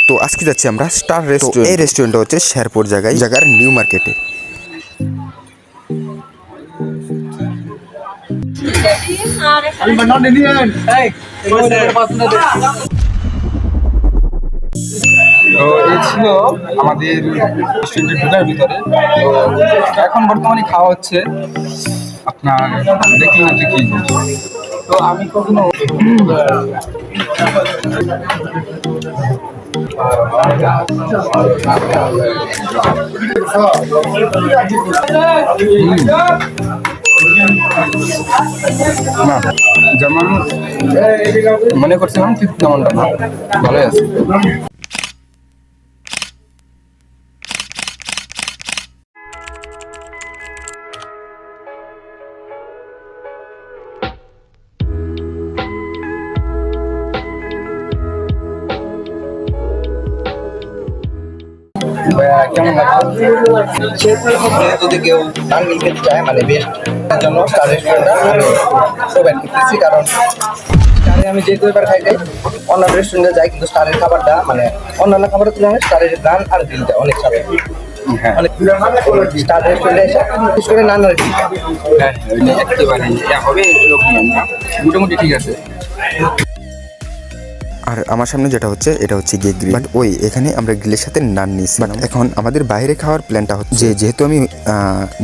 তো আজকে যাচ্ছি আমরা স্টার রেস্টুরেন্ট। এই রেস্টুরেন্টটা হচ্ছে শেরপুর জায়গার নিউ মার্কেটে। তো এই ছিল আমাদের রেস্টুরেন্টের ঢোকার ভিতরে। তো এখন বর্তমানে খাওয়া হচ্ছে আপনার দেখুন হচ্ছে কি তো আমি কখনো না যেমন মনে করছিলাম ঠিক তেমনটা না, ভালোই আছে। কেমন যদি কেউ নান নিতে চায় মানে বেস্ট জন্য স্টার রেস্টুরেন্টটা প্রোভাইড করতেছি, কারণ স্টারে আমি যে দুইবার খাই যাই অন্যান্য রেস্টুরেন্টে যাই, কিন্তু স্টারের খাবারটা মানে অন্যান্য খাবারের তুলনায় স্টারের গান আর গ্রিলটা অনেক স্বাদের। অনেক স্টার রেস্টুরেন্টে এসে বিশেষ করে নান আর গ্রিলটা একেবারে হবে এরকম না, মোটামুটি ঠিক আছে। আর আমার সামনে যেটা হচ্ছে এটা হচ্ছে গিয়ে গ্রিল, বাট ওই এখানে আমরা গ্রিলের সাথে নান নিয়েছি। বাট এখন আমাদের বাইরে খাওয়ার প্ল্যানটা হচ্ছে যেহেতু আমি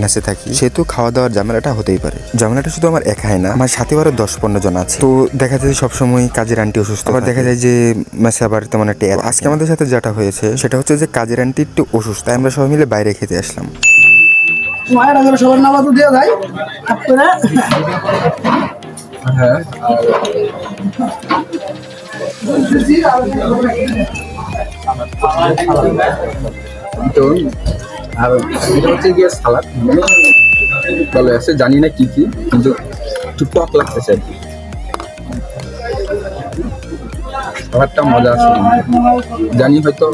মেসে থাকি সেহেতু খাওয়া দাওয়ার ঝামেলাটা হতেই পারে। ঝামেলাটা শুধু আমার একাই না, আমার সাথে আরো 10-15 জন আছে। তো দেখা যায় সবসময় কাজের আন্টি অসুস্থ, আবার দেখা যায় যে মেসে আবার তেমন একটা আজকে আমাদের সাথে যেটা হয়েছে সেটা হচ্ছে যে কাজের আন্টি একটু অসুস্থ, তাই আমরা সবাই মিলে বাইরে খেতে আসলাম। সবার নামাজ দিয়ে যায় হ্যাঁ তো আর এটা হচ্ছে গিয়ে সালাদ ভালো আছে, জানি না কি কি, কিন্তু একটু টক লাগতেছে আর কি। খাবারটা মজা আছে, জানি হয়তো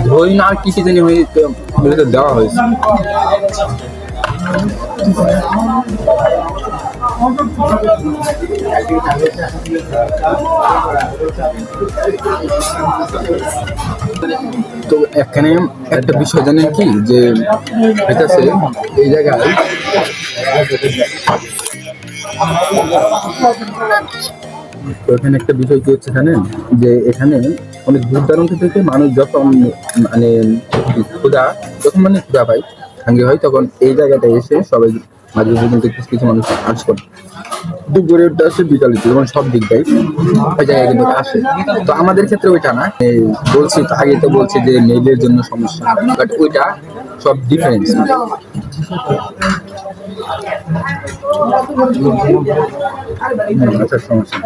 দই না কি কি জানি দেওয়া হয়েছে। তো এখানে একটা বিষয় জানেন কি, যে হইতেছে এই জায়গায় তো এখানে একটা বিষয় কি হচ্ছে জানেন, যে এখানে অনেক দূর দূরান্ত থেকে মানুষ যখন মানে ক্ষুধা পায়, হাঙ্গি হয়, তখন এই জায়গাটা এসে সবাই মাঝে মাঝে কিন্তু কিছু কিছু মানুষ কাজ করে দুপুরে আসে, বিকালে যেমন সব দিক দেয় ওই জায়গায় কিন্তু আসে। তো আমাদের ক্ষেত্রে ওইটা না, বলছি তো আগে তো বলছি যে মেয়েদের জন্য সমস্যা, বাট ওইটা সব ডিফারেন্স। আচ্ছা সমস্যা